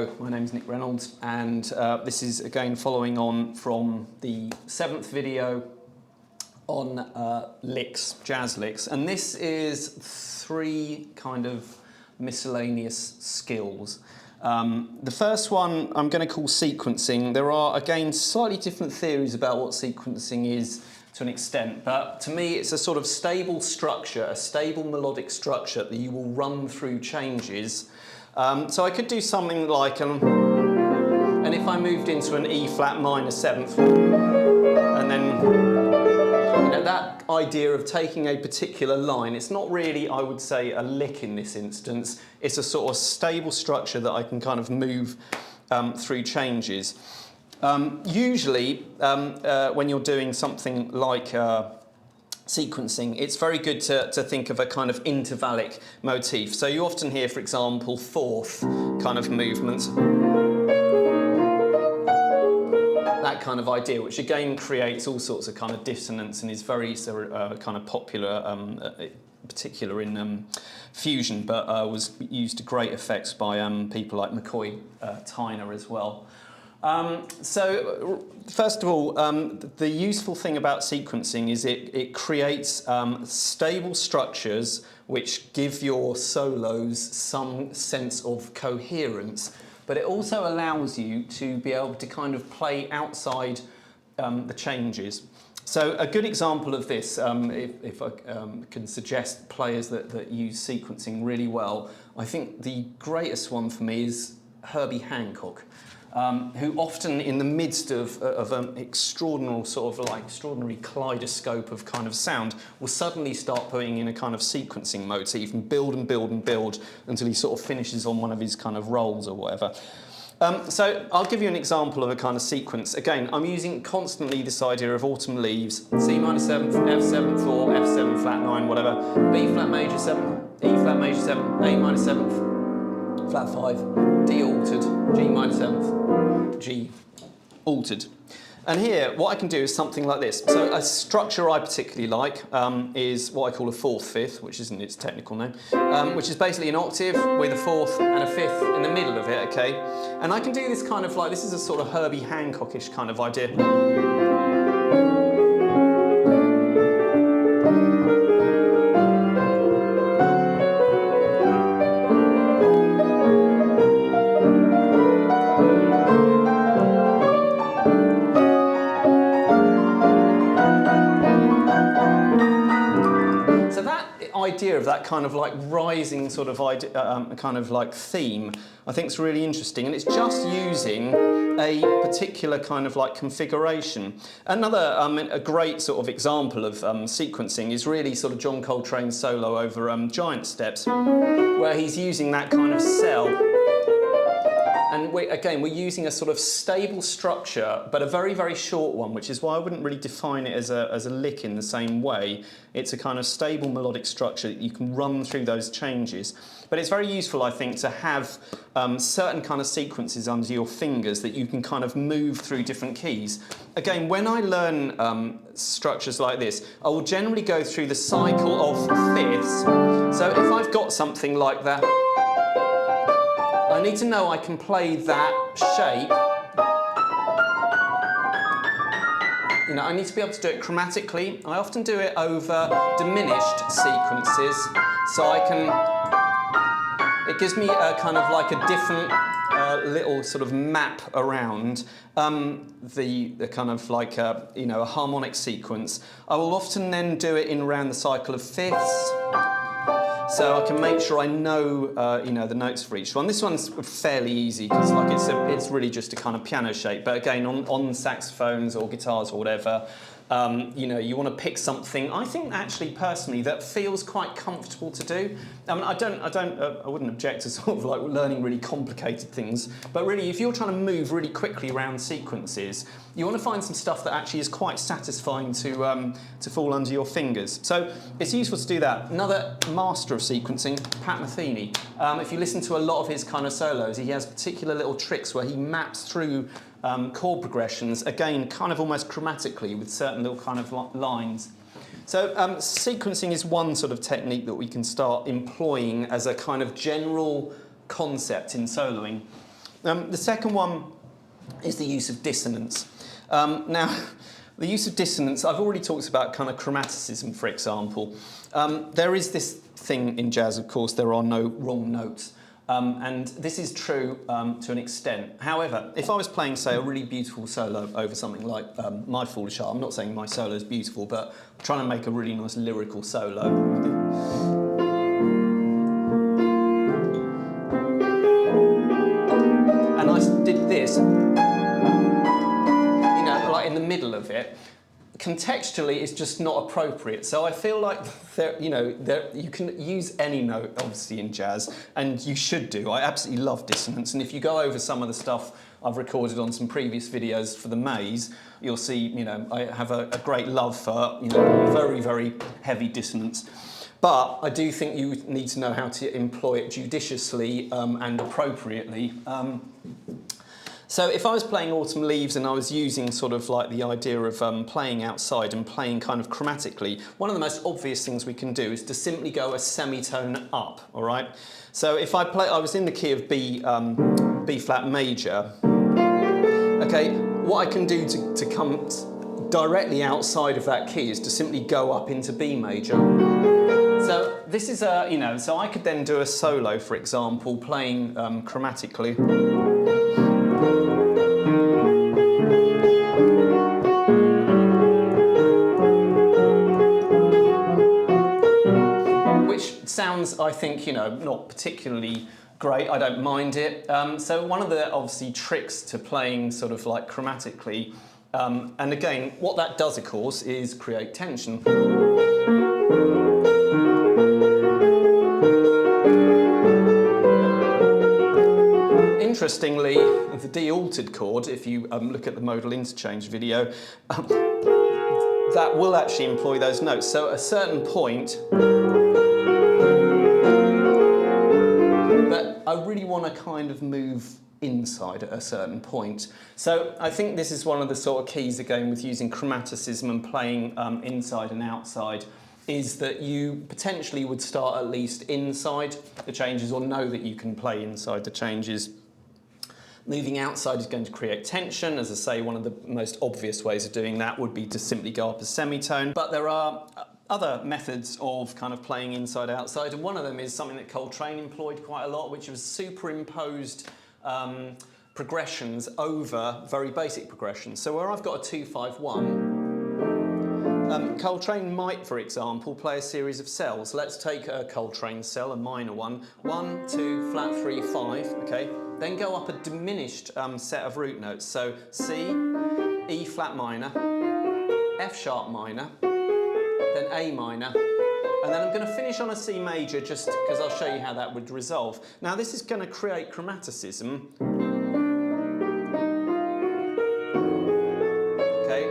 Hello, my name is Nick Reynolds, and this is again following on from the 7th video on licks, jazz licks, and this is 3 kind of miscellaneous skills. The first one I'm going to call sequencing. There are again slightly different theories about what sequencing is to an extent, but to me it's a sort of stable structure, a stable melodic structure that you will run through changes. So I could do something like, and if I moved into an E flat minor 7th, and then, you know, that idea of taking a particular line, it's not really, I would say, a lick in this instance, it's a sort of stable structure that I can kind of move through changes. Usually, when you're doing something like sequencing, it's very good to think of a kind of intervallic motif. So you often hear, for example, 4th kind of movements. That kind of idea, which again creates all sorts of kind of dissonance and is very kind of popular, particular in fusion, but was used to great effects by people like McCoy Tyner as well. So first of all, the useful thing about sequencing is it creates stable structures which give your solos some sense of coherence, but it also allows you to be able to kind of play outside the changes. So a good example of this, if I can suggest players that use sequencing really well, I think the greatest one for me is Herbie Hancock. Who often, in the midst of an extraordinary sort of like extraordinary kaleidoscope of kind of sound, will suddenly start putting in a kind of sequencing motif and build and build and build until he sort of finishes on one of his kind of rolls or whatever. So I'll give you an example of a kind of sequence. Again, I'm using constantly this idea of autumn leaves, C minor 7th, F7th or F7 flat 9, whatever, B flat major 7, E flat major 7, A minor 7th, flat 5, D altered, G minor 7th, G altered. And here, what I can do is something like this. So a structure I particularly like is what I call a 4th-5th, which isn't its technical name, which is basically an octave with a 4th and a 5th in the middle of it, okay? And I can do this kind of like, this is a sort of Herbie Hancockish kind of idea. Idea of that kind of like rising sort of idea, kind of like theme, I think is really interesting, and it's just using a particular kind of like configuration. Another a great sort of example of sequencing is really sort of John Coltrane's solo over Giant Steps, where he's using that kind of cell. And we're using a sort of stable structure, but a very, very short one, which is why I wouldn't really define it as a lick in the same way. It's a kind of stable melodic structure that you can run through those changes. But it's very useful, I think, to have certain kind of sequences under your fingers that you can kind of move through different keys. Again, when I learn structures like this, I will generally go through the cycle of 5ths. So if I've got something like that, I need to know I can play that shape. You know, I need to be able to do it chromatically. I often do it over diminished sequences, so I can, it gives me a kind of like a different little sort of map around the kind of like you know, a harmonic sequence. I will often then do it in around the cycle of 5ths. So I can make sure I know, you know, the notes for each one. This one's fairly easy because, like, it's really just a kind of piano shape. But again, on saxophones or guitars or whatever, you know, you want to pick something. I think actually, personally, that feels quite comfortable to do. I mean, I wouldn't object to sort of like learning really complicated things. But really, if you're trying to move really quickly around sequences, you want to find some stuff that actually is quite satisfying to fall under your fingers. So it's useful to do that. Another master of sequencing, Pat Metheny. If you listen to a lot of his kind of solos, he has particular little tricks where he maps through chord progressions, again, kind of almost chromatically with certain little kind of lines. So sequencing is one sort of technique that we can start employing as a kind of general concept in soloing. The second one is the use of dissonance. Now, the use of dissonance, I've already talked about kind of chromaticism, for example. There is this thing in jazz, of course, there are no wrong notes. And this is true to an extent. However, if I was playing, say, a really beautiful solo over something like My Foolish Heart, I'm not saying my solo is beautiful, but I'm trying to make a really nice lyrical solo. And I did this, you know, like in the middle of it. Contextually, it's just not appropriate. So I feel like you can use any note, obviously, in jazz, and you should do. I absolutely love dissonance, and if you go over some of the stuff I've recorded on some previous videos for the maze, you'll see, you know, I have a great love for, you know, very, very heavy dissonance. But I do think you need to know how to employ it judiciously and appropriately. So if I was playing Autumn Leaves and I was using sort of like the idea of playing outside and playing kind of chromatically, one of the most obvious things we can do is to simply go a semitone up, all right? So if I was in the key of B flat major, okay, what I can do to come directly outside of that key is to simply go up into B major. So this is you know, so I could then do a solo, for example, playing chromatically. Sounds, I think, you know, not particularly great. I don't mind it. So one of the, obviously, tricks to playing sort of like chromatically, and again, what that does, of course, is create tension. Interestingly, the D altered chord, if you look at the modal interchange video, that will actually employ those notes. So at a certain point, but I really want to kind of move inside at a certain point. So I think this is one of the sort of keys, again, with using chromaticism and playing inside and outside, is that you potentially would start at least inside the changes, or know that you can play inside the changes. Moving outside is going to create tension. As I say, one of the most obvious ways of doing that would be to simply go up a semitone. But there are other methods of kind of playing inside outside, and one of them is something that Coltrane employed quite a lot, which was superimposed progressions over very basic progressions. So where I've got a 2-5-1, Coltrane might, for example, play a series of cells. Let's take a Coltrane cell, a minor one. 1, 2, flat 3, 5, okay? Then go up a diminished set of root notes. So C, E flat minor, F sharp minor, then A minor, and then I'm going to finish on a C major just because I'll show you how that would resolve. Now this is going to create chromaticism. Okay.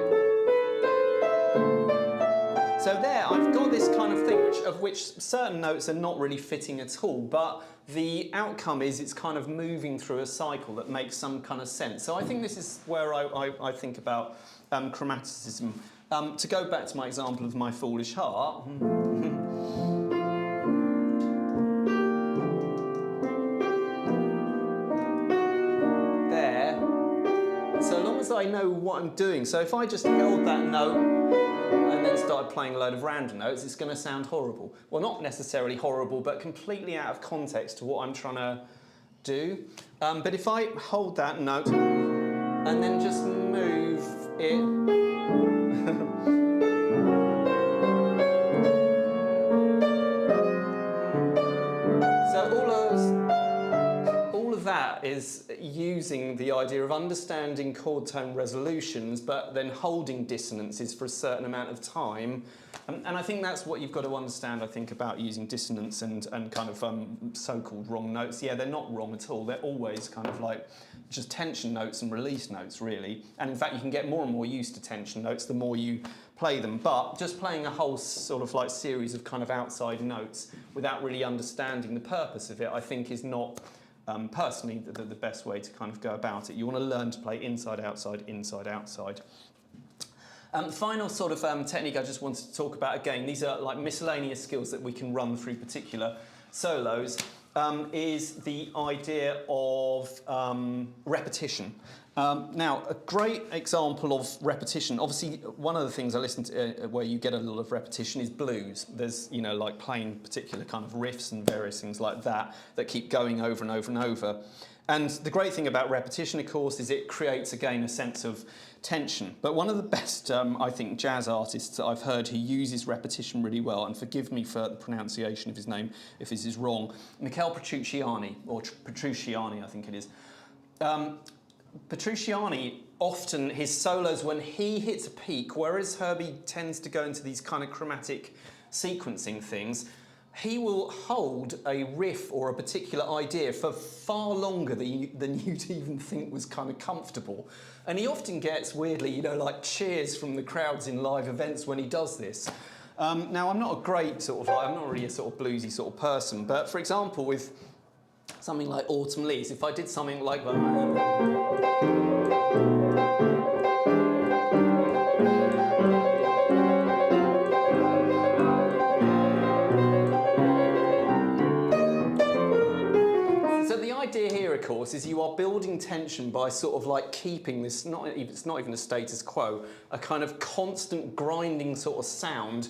So there, I've got this kind of thing of which certain notes are not really fitting at all, but the outcome is it's kind of moving through a cycle that makes some kind of sense. So I think this is where I think about chromaticism. To go back to my example of My Foolish Heart, there, so long as I know what I'm doing, so if I just held that note and then started playing a load of random notes, it's going to sound horrible. Well, not necessarily horrible, but completely out of context to what I'm trying to do. But if I hold that note and then just move it, so all of that is using the idea of understanding chord tone resolutions, but then holding dissonances for a certain amount of time. And I think that's what you've got to understand, I think, about using dissonance and kind of so-called wrong notes. Yeah, they're not wrong at all. They're always kind of like just tension notes and release notes, really. And in fact, you can get more and more used to tension notes the more you play them. But just playing a whole sort of like series of kind of outside notes without really understanding the purpose of it, I think is not, personally, the best way to kind of go about it. You want to learn to play inside, outside, inside, outside. Final sort of technique I just wanted to talk about, again, these are like miscellaneous skills that we can run through particular solos, is the idea of repetition. Now, a great example of repetition, obviously one of the things I listen to where you get a lot of repetition is blues. There's, you know, like playing particular kind of riffs and various things like that that keep going over and over and over. And the great thing about repetition, of course, is it creates, again, a sense of tension. But one of the best, I think, jazz artists that I've heard who uses repetition really well, and forgive me for the pronunciation of his name if this is wrong, Michele Petrucciani, or Petrucciani, I think it is. Petrucciani, often his solos, when he hits a peak, whereas Herbie tends to go into these kind of chromatic sequencing things, he will hold a riff or a particular idea for far longer than you'd even think was kind of comfortable. And he often gets, weirdly, you know, like cheers from the crowds in live events when he does this. Now, I'm not a great sort of, I'm not really a sort of bluesy sort of person, but for example, with something like Autumn Leaves, if I did something like idea here, of course, is you are building tension by sort of like keeping this, it's not even a status quo, a kind of constant grinding sort of sound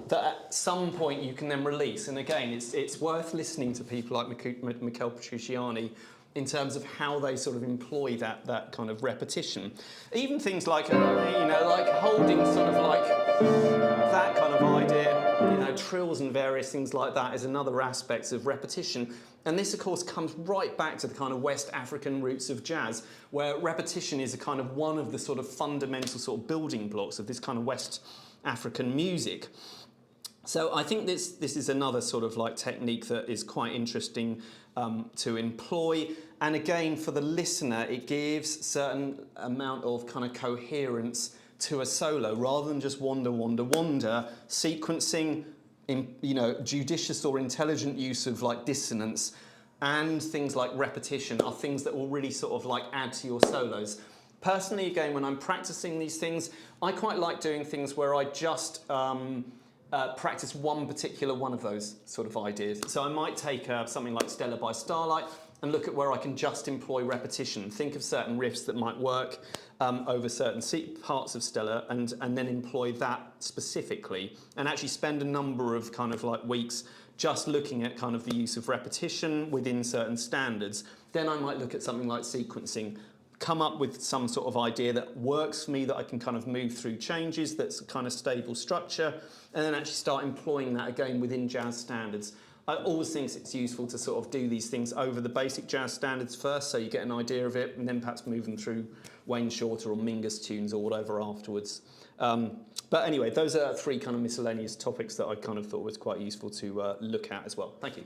that at some point you can then release. And again, it's worth listening to people like Michele Petrucciani in terms of how they sort of employ that kind of repetition. Even things like, you know, like holding sort of like that kind of idea, you know, trills and various things like that is another aspect of repetition. And this, of course, comes right back to the kind of West African roots of jazz, where repetition is a kind of one of the sort of fundamental sort of building blocks of this kind of West African music. So I think this is another sort of like technique that is quite interesting to employ. And again, for the listener, it gives certain amount of kind of coherence to a solo, rather than just wander, wander, wander, sequencing, you know, judicious or intelligent use of like dissonance and things like repetition are things that will really sort of like add to your solos. Personally, again, when I'm practicing these things, I quite like doing things where I just practice one particular one of those sort of ideas. So I might take something like Stella by Starlight and look at where I can just employ repetition. Think of certain riffs that might work over certain parts of Stella and then employ that specifically and actually spend a number of kind of like weeks just looking at kind of the use of repetition within certain standards. Then I might look at something like sequencing, come up with some sort of idea that works for me, that I can kind of move through changes, that's a kind of stable structure, and then actually start employing that again within jazz standards. I always think it's useful to sort of do these things over the basic jazz standards first, so you get an idea of it, and then perhaps move them through Wayne Shorter or Mingus tunes or whatever afterwards. But anyway, those are three kind of miscellaneous topics that I kind of thought was quite useful to look at as well. Thank you.